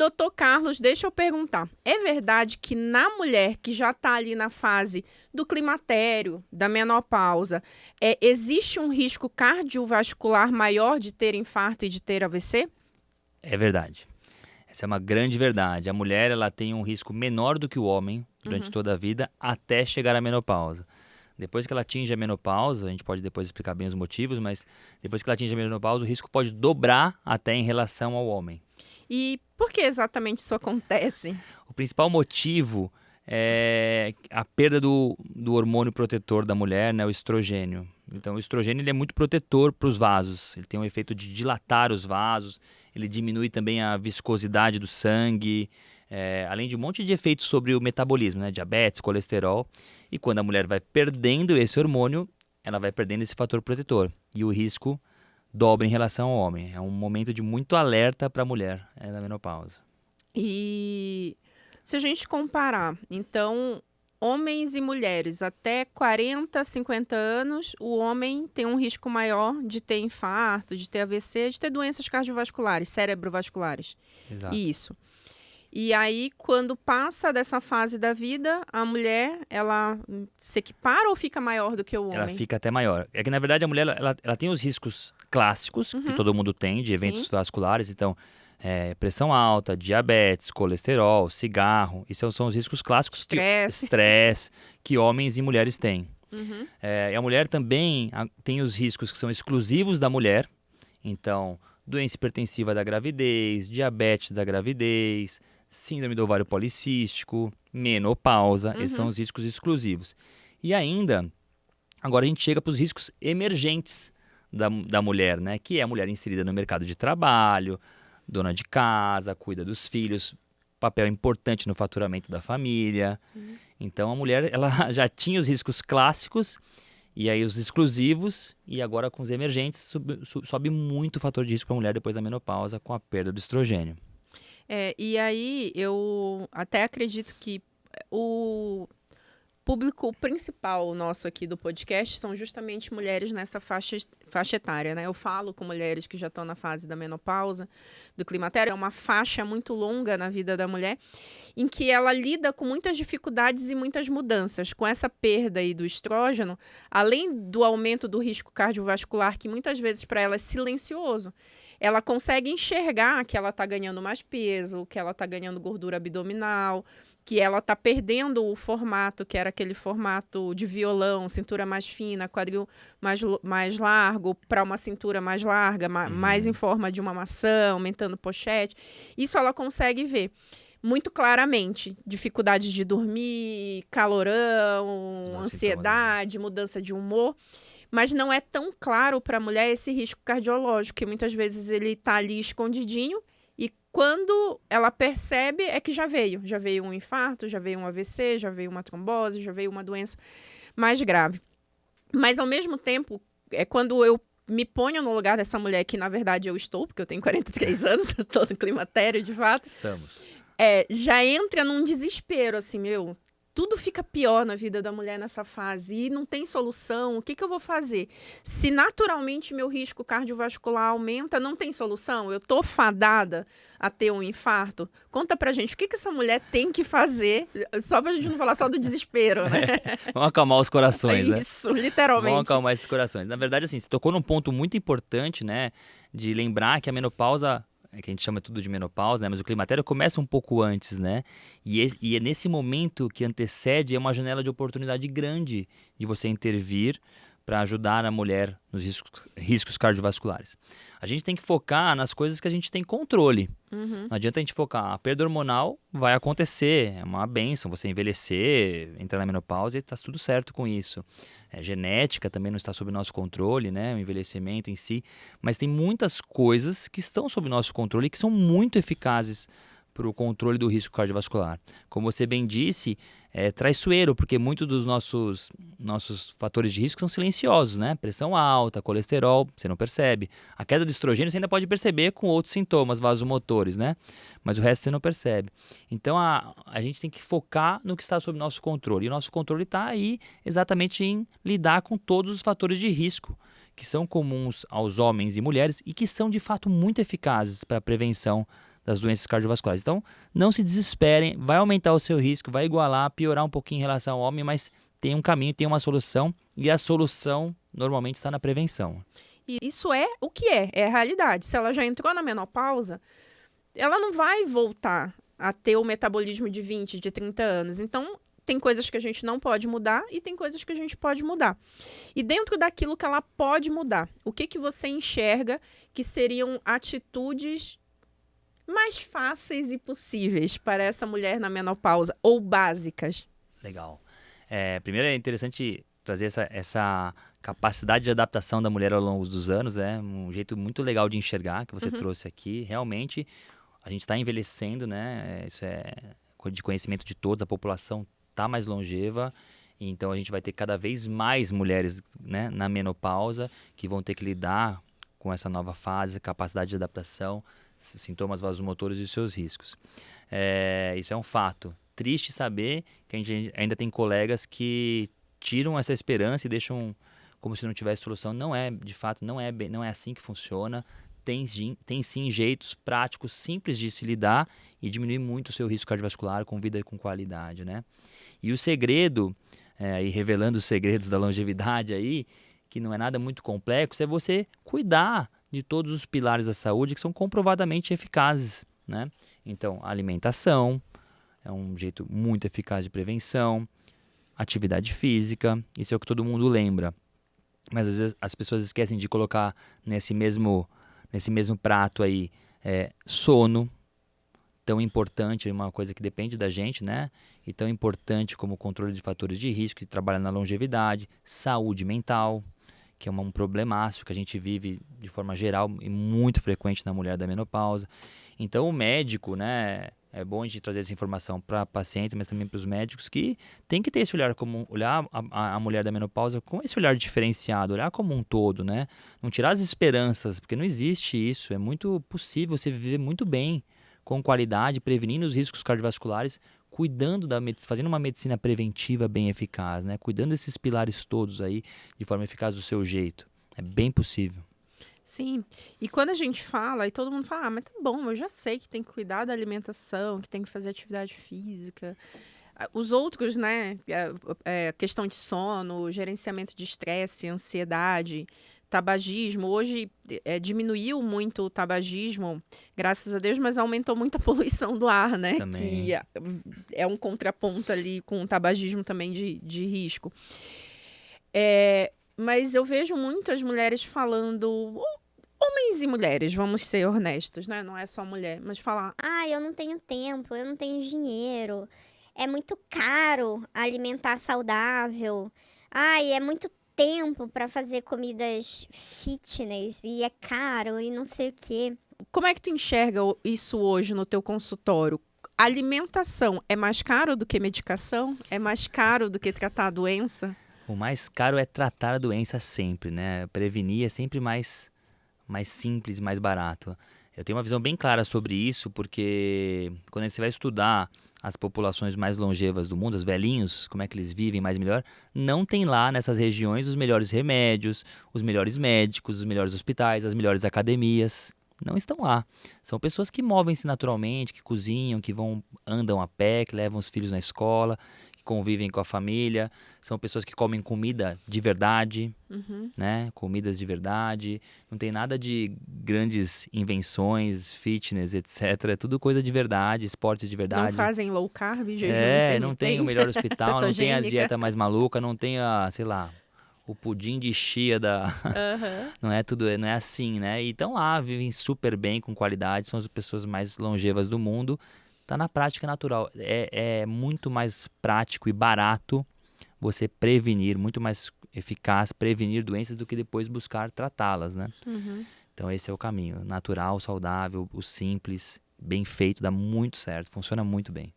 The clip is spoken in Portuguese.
doutor Carlos, deixa eu perguntar. É verdade que na mulher que já está ali na fase do climatério, da menopausa, existe um risco cardiovascular maior de ter infarto e de ter AVC? É verdade. Essa é uma grande verdade. A mulher ela tem um risco menor do que o homem durante toda a vida até chegar à menopausa. Depois que ela atinge a menopausa, a gente pode depois explicar bem os motivos, mas depois que ela atinge a menopausa, o risco pode dobrar até em relação ao homem. E por que exatamente isso acontece? O principal motivo é a perda do hormônio protetor da mulher, né, o estrogênio. Então, o estrogênio ele é muito protetor para os vasos. Ele tem um efeito de dilatar os vasos, ele diminui também a viscosidade do sangue, além de um monte de efeitos sobre o metabolismo, né, diabetes, colesterol. E quando a mulher vai perdendo esse hormônio, ela vai perdendo esse fator protetor. E o risco dobra em relação ao homem. É um momento de muito alerta para a mulher na menopausa. E se a gente comparar, então, homens e mulheres até 40, 50 anos, o homem tem um risco maior de ter infarto, de ter AVC, de ter doenças cardiovasculares, cerebrovasculares. Exato. Isso. E aí, quando passa dessa fase da vida, a mulher, ela se equipara ou fica maior do que o homem? Ela fica até maior. É que, na verdade, a mulher ela tem os riscos clássicos, que todo mundo tem, de eventos vasculares. Então, pressão alta, diabetes, colesterol, cigarro. Esses são os riscos clássicos. Estresse que homens e mulheres têm. E a mulher também tem os riscos que são exclusivos da mulher. Então, doença hipertensiva da gravidez, diabetes da gravidez, síndrome do ovário policístico, menopausa. Esses são os riscos exclusivos. E ainda, agora a gente chega para os riscos emergentes da mulher, né? Que é a mulher inserida no mercado de trabalho, dona de casa, cuida dos filhos, papel importante no faturamento da família. Sim. Então a mulher ela já tinha os riscos clássicos e aí os exclusivos, e agora com os emergentes sobe muito o fator de risco para a mulher depois da menopausa com a perda do estrogênio. E aí eu até acredito que o público principal nosso aqui do podcast são justamente mulheres nessa faixa etária, né? Eu falo com mulheres que já estão na fase da menopausa, do climatério. É uma faixa muito longa na vida da mulher, em que ela lida com muitas dificuldades e muitas mudanças. Com essa perda aí do estrógeno, além do aumento do risco cardiovascular, que muitas vezes para ela é silencioso, ela consegue enxergar que ela está ganhando mais peso, que ela está ganhando gordura abdominal, que ela está perdendo o formato, que era aquele formato de violão, cintura mais fina, quadril mais largo, para uma cintura mais larga, mais em forma de uma maçã, aumentando pochete. Isso ela consegue ver muito claramente. Dificuldades de dormir, calorão, ansiedade, mudança de humor. Mas não é tão claro para a mulher esse risco cardiológico, que muitas vezes ele está ali escondidinho. Quando ela percebe, é que já veio um infarto, já veio um AVC, já veio uma trombose, já veio uma doença mais grave. Mas, ao mesmo tempo, quando eu me ponho no lugar dessa mulher, que na verdade eu estou, porque eu tenho 43 anos, eu estou no climatério, de fato. Estamos. Já entra num desespero, assim, tudo fica pior na vida da mulher nessa fase e não tem solução. O que eu vou fazer? Se naturalmente meu risco cardiovascular aumenta, não tem solução? Eu tô fadada a ter um infarto? Conta pra gente, o que essa mulher tem que fazer? Só pra gente não falar só do desespero, né? Vamos acalmar os corações, né? Isso, literalmente. Vamos acalmar esses corações. Na verdade, assim, você tocou num ponto muito importante, né? De lembrar que a menopausa, que a gente chama tudo de menopausa, né? Mas o climatério começa um pouco antes, né? E é nesse momento que antecede uma janela de oportunidade grande de você intervir para ajudar a mulher nos riscos cardiovasculares. A gente tem que focar nas coisas que a gente tem controle. Não adianta a gente focar. A perda hormonal vai acontecer, é uma bênção você envelhecer, entrar na menopausa e está tudo certo com isso. Genética também não está sob nosso controle, né? O envelhecimento em si. Mas tem muitas coisas que estão sob nosso controle e que são muito eficazes para o controle do risco cardiovascular. Como você bem disse, é traiçoeiro, porque muitos dos nossos fatores de risco são silenciosos, né? Pressão alta, colesterol, você não percebe. A queda do estrogênio você ainda pode perceber com outros sintomas vasomotores, né? Mas o resto você não percebe. Então a gente tem que focar no que está sob nosso controle. E o nosso controle está aí exatamente em lidar com todos os fatores de risco que são comuns aos homens e mulheres e que são de fato muito eficazes para a prevenção das doenças cardiovasculares. Então, não se desesperem, vai aumentar o seu risco, vai igualar, piorar um pouquinho em relação ao homem, mas tem um caminho, tem uma solução, e a solução normalmente está na prevenção. E isso é o que é a realidade. Se ela já entrou na menopausa, ela não vai voltar a ter o metabolismo de 20, de 30 anos. Então, tem coisas que a gente não pode mudar e tem coisas que a gente pode mudar. E dentro daquilo que ela pode mudar, o que você enxerga que seriam atitudes mais fáceis e possíveis para essa mulher na menopausa, ou básicas? Legal. Primeiro é interessante trazer essa capacidade de adaptação da mulher ao longo dos anos, um jeito muito legal de enxergar que você trouxe aqui. Realmente, a gente está envelhecendo, né? Isso é de conhecimento de todos, a população está mais longeva, então a gente vai ter cada vez mais mulheres, né, na menopausa que vão ter que lidar com essa nova fase, capacidade de adaptação, sintomas vasomotores e os seus riscos. Isso é um fato. Triste saber que a gente ainda tem colegas que tiram essa esperança e deixam como se não tivesse solução. Não é, de fato, não é assim que funciona. Tem sim jeitos práticos, simples de se lidar e diminuir muito o seu risco cardiovascular com vida com qualidade, né? E o segredo, e revelando os segredos da longevidade aí, que não é nada muito complexo, é você cuidar de todos os pilares da saúde que são comprovadamente eficazes, né? Então, alimentação é um jeito muito eficaz de prevenção, atividade física, isso é o que todo mundo lembra. Mas às vezes as pessoas esquecem de colocar nesse mesmo prato aí sono, tão importante, é uma coisa que depende da gente, né? E tão importante como o controle de fatores de risco que trabalha na longevidade, saúde mental, que é um problemaço que a gente vive de forma geral e muito frequente na mulher da menopausa. Então o médico, né? É bom a gente trazer essa informação para pacientes, mas também para os médicos que tem que ter esse olhar olhar a mulher da menopausa com esse olhar diferenciado, olhar como um todo, né? Não tirar as esperanças, porque não existe isso. É muito possível você viver muito bem, com qualidade, prevenindo os riscos cardiovasculares, fazendo uma medicina preventiva bem eficaz, né? Cuidando desses pilares todos aí de forma eficaz do seu jeito. É bem possível. Sim, e quando a gente fala, e todo mundo fala, mas tá bom, eu já sei que tem que cuidar da alimentação, que tem que fazer atividade física. Os outros, né, questão de sono, gerenciamento de estresse, ansiedade, tabagismo. Hoje diminuiu muito o tabagismo, graças a Deus, mas aumentou muito a poluição do ar, né? Também. Que é um contraponto ali com o tabagismo também de risco. Mas eu vejo muitas mulheres falando, homens e mulheres, vamos ser honestos, né? Não é só mulher, mas falar, Eu não tenho tempo, eu não tenho dinheiro, é muito caro alimentar saudável, é muito tempo para fazer comidas fitness e é caro e não sei o quê. como é que tu enxerga isso hoje no teu consultório? Alimentação é mais caro do que medicação? É mais caro do que tratar a doença? O mais caro é tratar a doença sempre, né? Prevenir é sempre mais simples, mais barato. Eu tenho uma visão bem clara sobre isso, porque quando você vai estudar as populações mais longevas do mundo, os velhinhos, como é que eles vivem mais e melhor, não tem lá nessas regiões os melhores remédios, os melhores médicos, os melhores hospitais, as melhores academias. Não estão lá. São pessoas que movem-se naturalmente, que cozinham, que andam a pé, que levam os filhos na escola, que convivem com a família. São pessoas que comem comida de verdade, né? Comidas de verdade. Não tem nada de grandes invenções, fitness, etc. É tudo coisa de verdade, esportes de verdade. Não fazem low carb, jejum Não tem o melhor hospital, não tem a cetogênica. dieta mais maluca, não tem o pudim de chia não é assim, né? E estão lá, vivem super bem, com qualidade, são as pessoas mais longevas do mundo. Tá na prática natural. É muito mais prático e barato você prevenir, muito mais eficaz prevenir doenças do que depois buscar tratá-las, né? Então esse é o caminho. Natural, saudável, o simples, bem feito, dá muito certo, funciona muito bem.